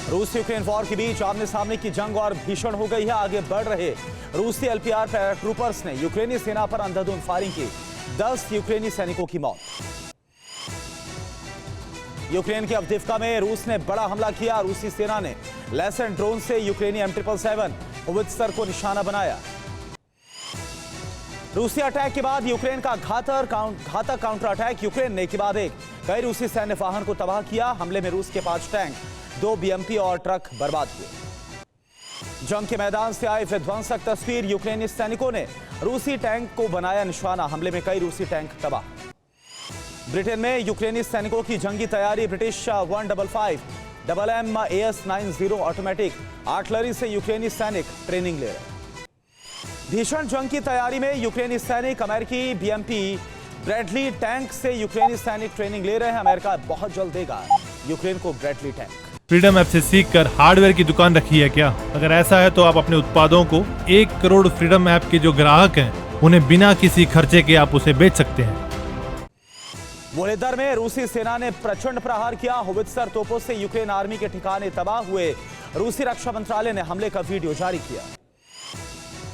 रूस Ukraine war के बीच आमने सामने की जंग और भीषण हो गई है। आगे बढ़ रहे रूसी एलपीआर पैराट्रूपर्स ने यूक्रेनी सेना पर अंधाधुंध फायरिंग की। 10 यूक्रेनी सैनिकों की मौत। यूक्रेन के अवदिव्का में रूस ने बड़ा हमला किया। रूसी सेना ने लेसन ड्रोन से यूक्रेनी M777 होवित्जर को निशाना बनाया। रूसी अटैक के बाद यूक्रेन का घातक काउंटर अटैक। यूक्रेन ने एक के बाद एक कई रूसी सैन्य वाहन को तबाह किया। हमले में रूस के 5 टैंक, 2 BMP और ट्रक बर्बाद हुए। जंग के मैदान से आई विध्वंसक तस्वीर। यूक्रेनी सैनिकों ने रूसी टैंक को बनाया निशाना। हमले में कई रूसी टैंक तबाह। ब्रिटेन में यूक्रेनी सैनिकों की जंगी तैयारी। British 155 MM AS-90 automatic artillery से यूक्रेनी सैनिक ट्रेनिंग ले रहे। भीषण जंग की तैयारी में यूक्रेनी सैनिक। अमेरिकी BMP ब्रैडली टैंक से यूक्रेनी सैनिक ट्रेनिंग ले रहे हैं। अमेरिका बहुत जल्द देगा यूक्रेन को ब्रैडली टैंक। फ्रीडम ऐप से सीखकर हार्डवेयर की दुकान रखी है क्या? अगर ऐसा है तो आप अपने उत्पादों को 1 करोड़ फ्रीडम ऐप के जो ग्राहक हैं उन्हें बिना किसी खर्चे के आप उसे बेच सकते हैं। वोलेदर में रूसी सेना ने प्रचंड प्रहार किया। होवित्जर तोपों से यूक्रेन आर्मी के ठिकाने तबाह हुए। रूसी रक्षा मंत्रालय ने हमले का वीडियो जारी किया।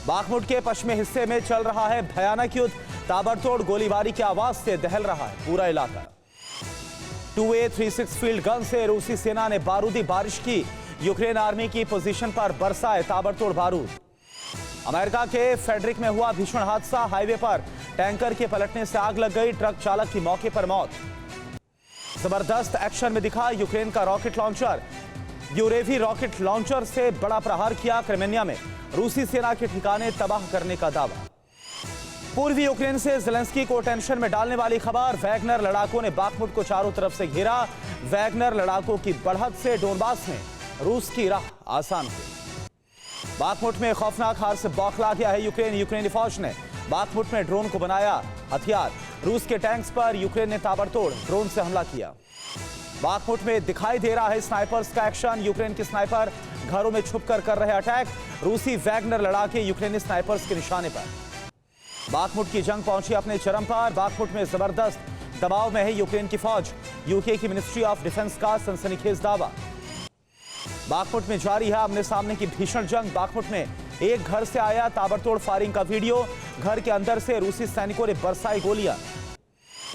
बाखमुट के पश्चिमी हिस्से में चल रहा है भयानक युद्ध। ताबड़तोड़ गोलीबारी की आवाज से दहल रहा है पूरा इलाका। 2A36 फील्ड गन से रूसी सेना ने बारूदी बारिश की। यूक्रेन आर्मी की पोजीशन पर बरसाए ताबड़तोड़ बारूद। अमेरिका के फेडरिक में हुआ भीषण हादसा। हाईवे पर टैंकर के पलटने से आग लग गई। ट्रक चालक की मौके पर मौत। जबरदस्त एक्शन में दिखा यूक्रेन का रॉकेट लॉन्चर। यूरेवी रॉकेट लॉन्चर से बड़ा प्रहार किया। क्रेमेनिया में रूसी सेना के ठिकाने तबाह करने का दावा। पूर्वी यूक्रेन से ज़ेलेंस्की को टेंशन में डालने वाली खबर। वैगनर लड़ाकों ने बाखमुट को चारों तरफ से घेरा। वैगनर लड़ाकों की बढ़त से डोनबास में रूस की राह आसान हुई। बाखमुट में खौफनाक हार से बौखला गया है यूक्रेन। यूक्रेनी फौज ने बाखमुट में ड्रोन को बनाया हथियार। रूस के टैंक्स पर यूक्रेन ने ताबड़तोड़ ड्रोन से हमला किया। बाखमुट में दिखाई दे रहा है स्नाइपर्स का एक्शन। यूक्रेन के स्नाइपर घरों में छुपकर कर रहे अटैक। रूसी वैगनर लड़ाके यूक्रेनी स्नाइपर्स के निशाने पर। बाखमुट की जंग पहुंची अपने चरम पर। बाखमुट में जबरदस्त दबाव में है यूक्रेन की फौज। यूके की मिनिस्ट्री ऑफ डिफेंस का सनसनीखेज दावा। बाखमुट में जारी है आमने सामने की भीषण जंग। बाखमुट में एक घर से आया ताबड़तोड़ फायरिंग का वीडियो। घर के अंदर से रूसी सैनिकों ने बरसाई गोलियां।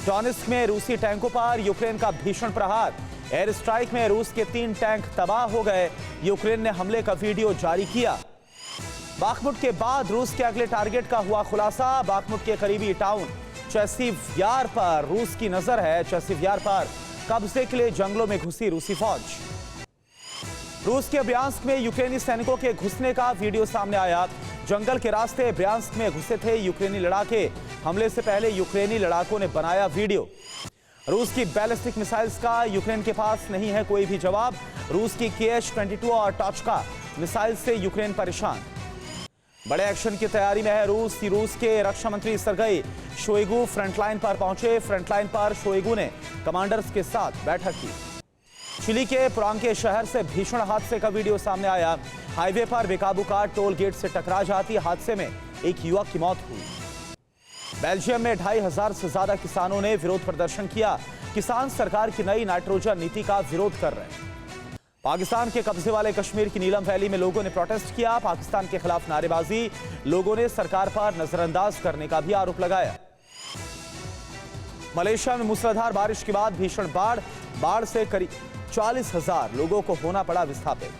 डोनेत्स्क में रूसी टैंकों पर यूक्रेन का भीषण प्रहार। एयर स्ट्राइक में रूस के 3 टैंक तबाह हो गए। यूक्रेन ने हमले का वीडियो जारी किया। बाखमुट के बाद रूस के अगले टारगेट का हुआ खुलासा। बाखमुट के करीबी टाउन चेसिव यार पर रूस की नजर है। चेसिव यार पर कब्जे के लिए जंगलों में घुसी रूसी फौज। रूस के ब्रियांस्क में यूक्रेनी सैनिकों के घुसने का वीडियो सामने आया। जंगल के रास्ते ब्रियांस्क में घुसे थे यूक्रेनी लड़ाके। हमले से पहले यूक्रेनी लड़ाकों ने बनाया वीडियो। रूस की बैलिस्टिक मिसाइल्स का यूक्रेन के पास नहीं है कोई भी जवाब। रूस की KH-22 और टॉचका मिसाइल से यूक्रेन परेशान। बड़े एक्शन की तैयारी में है रूस। रूस के रक्षा मंत्री सरगई शोइगु फ्रंटलाइन पर पहुंचे। फ्रंटलाइन पर शोइगु ने कमांडर्स के साथ बैठक की। चिली के पुरांके शहर से भीषण हादसे का वीडियो सामने आया। हाईवे पर बेकाबू कार टोल गेट से टकरा जाती। हादसे में एक युवक की मौत हुई। बेल्जियम में 2500 से ज्यादा किसानों ने विरोध प्रदर्शन किया। किसान सरकार की नई नाइट्रोजन नीति का विरोध कर रहे हैं। पाकिस्तान के कब्जे वाले कश्मीर की नीलम वैली में लोगों ने प्रोटेस्ट किया। पाकिस्तान के खिलाफ नारेबाजी। लोगों ने सरकार पर नजरअंदाज करने का भी आरोप लगाया। मलेशिया में मूसलाधार बारिश के बाद भीषण बाढ़ से करीब 40,000 लोगों को होना पड़ा विस्थापित।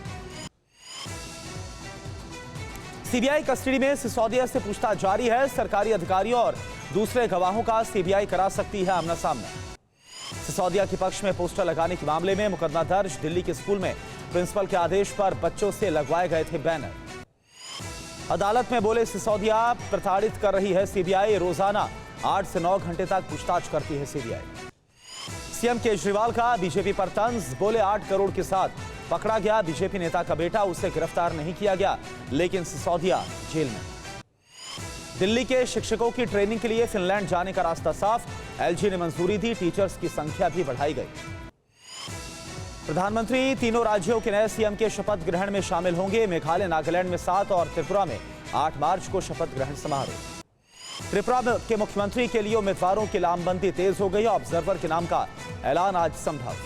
सीबीआई कस्टडी में सिसोदिया से पूछताछ जारी है। सरकारी अधिकारियों और दूसरे गवाहों का सीबीआई करा सकती है आमना सामना। सिसोदिया के पक्ष में पोस्टर लगाने के मामले में मुकदमा दर्ज। दिल्ली के स्कूल में प्रिंसिपल के आदेश पर बच्चों से लगवाए गए थे बैनर। अदालत में बोले सिसोदिया प्रताड़ित कर रही है सीबीआई। रोजाना 8 से 9 घंटे तक पूछताछ करती है सीबीआई। सीएम केजरीवाल का बीजेपी पर तंज। बोले 8 करोड़ के साथ पकड़ा गया बीजेपी नेता का बेटा। उसे गिरफ्तार नहीं किया गया लेकिन सिसोदिया जेल में। दिल्ली के शिक्षकों की ट्रेनिंग के लिए फिनलैंड जाने का रास्ता साफ। एलजी ने मंजूरी दी। टीचर्स की संख्या भी बढ़ाई गई। प्रधानमंत्री तीनों राज्यों के नए सीएम के शपथ ग्रहण में शामिल होंगे। मेघालय नागालैंड में 7 और त्रिपुरा में 8 मार्च को शपथ ग्रहण समारोह। त्रिपुरा के मुख्यमंत्री के लिए उम्मीदवारों की लामबंदी तेज हो गई। ऑब्जर्वर के नाम का ऐलान आज संभव।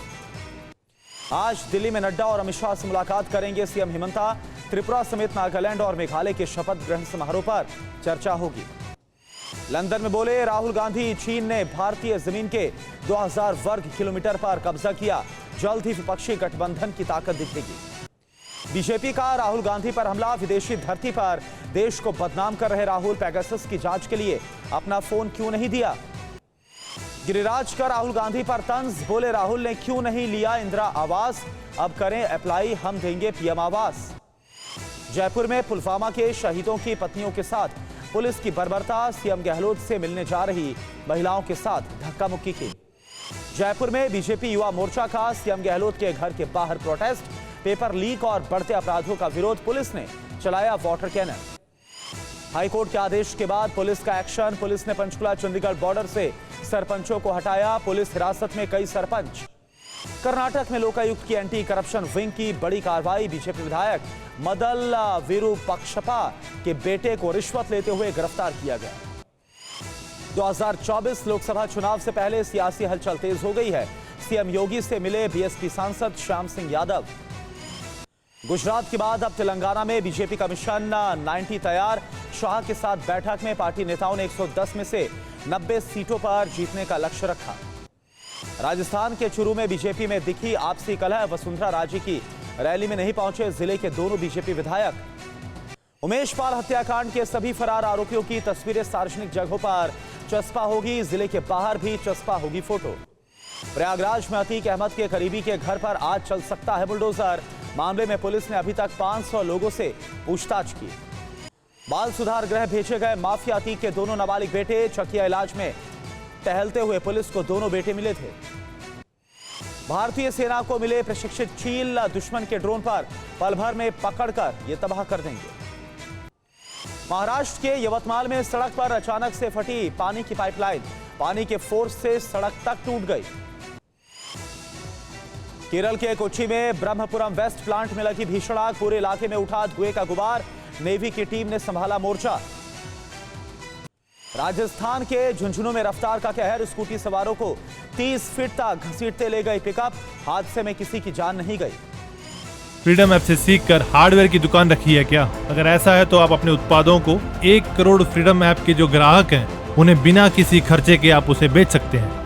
आज दिल्ली में नड्डा और अमित शाह से मुलाकात करेंगे सीएम हिमंता। त्रिपुरा समेत नागालैंड और मेघालय के शपथ ग्रहण समारोह पर चर्चा होगी। लंदन में बोले राहुल गांधी, चीन ने भारतीय जमीन के 2000 वर्ग किलोमीटर पर कब्जा किया, जल्द ही विपक्षी गठबंधन की ताकत दिखेगी। बीजेपी का राहुल गांधी पर हमला, विदेशी धरती पर देश को बदनाम कर रहे राहुल, पेगासस की जांच के लिए अपना फोन क्यों नहीं दिया। गिरिराज का राहुल गांधी पर तंज, बोले राहुल ने क्यों नहीं लिया इंदिरा आवास, अब करें अप्लाई, हम देंगे पीएम आवास। जयपुर में पुलवामा के शहीदों की पत्नियों के साथ पुलिस की बर्बरता, सीएम गहलोत से मिलने जा रही महिलाओं के साथ धक्का मुक्की की। जयपुर में बीजेपी युवा मोर्चा का सीएम गहलोत के घर के बाहर प्रोटेस्ट, पेपर लीक और बढ़ते अपराधों का विरोध, पुलिस ने चलाया वाटर कैनन। हाईकोर्ट के आदेश के बाद पुलिस का एक्शन, पुलिस ने पंचकुला चंडीगढ़ बॉर्डर से सरपंचों को हटाया, पुलिस हिरासत में कई सरपंच। कर्नाटक में लोकायुक्त की एंटी करप्शन विंग की बड़ी कार्रवाई, बीजेपी विधायक मदल विरूपक्षपा के बेटे को रिश्वत लेते हुए गिरफ्तार किया गया। 2024 लोकसभा चुनाव से पहले सियासी हलचल तेज हो गई है। सीएम योगी से मिले बीएसपी सांसद श्याम सिंह यादव। गुजरात के बाद अब तेलंगाना में बीजेपी का मिशन 90 तैयार, शाह के साथ बैठक में पार्टी नेताओं ने 110 में से 90 सीटों पर जीतने का लक्ष्य रखा। राजस्थान के चुरू में बीजेपी में दिखी आपसी कलह, वसुंधरा राजे की रैली में नहीं पहुंचे जिले के दोनों बीजेपी विधायक। उमेश पाल हत्याकांड के सभी फरार आरोपियों की तस्वीरें सार्वजनिक जगहों पर चस्पा होगी, जिले के बाहर भी चस्पा होगी फोटो। प्रयागराज में अतीक अहमद के करीबी के घर पर आज चल सकता है बुलडोजर, मामले में पुलिस ने अभी तक 500 लोगों से पूछताछ की। बाल सुधार गृह भेजे गए माफिया अतीक के दोनों नाबालिग बेटे, चकिया इलाज में टहलते हुए पुलिस को दोनों बेटे मिले थे। भारतीय सेना को मिले प्रशिक्षित चील, दुश्मन के ड्रोन पर पल भर में पकड़कर ये तबाह कर देंगे। महाराष्ट्र के यवतमाल में सड़क पर अचानक से फटी पानी की पाइपलाइन, पानी के फोर्स से सड़क तक टूट गई। केरल के कोच्चि में ब्रह्मपुरम वेस्ट प्लांट में लगी भीषण आग, पूरे इलाके में उठा धुएं का गुबार, नेवी की टीम ने संभाला मोर्चा। राजस्थान के झुंझुनू में रफ्तार का कहर, स्कूटी सवारों को 30 फीट तक घसीटते ले गई पिकअप, हादसे में किसी की जान नहीं गई। फ्रीडम ऐप से सीखकर हार्डवेयर की दुकान रखी है क्या? अगर ऐसा है तो आप अपने उत्पादों को 1 करोड़ फ्रीडम ऐप के जो ग्राहक हैं उन्हें बिना किसी खर्चे के आप उसे बेच सकते हैं।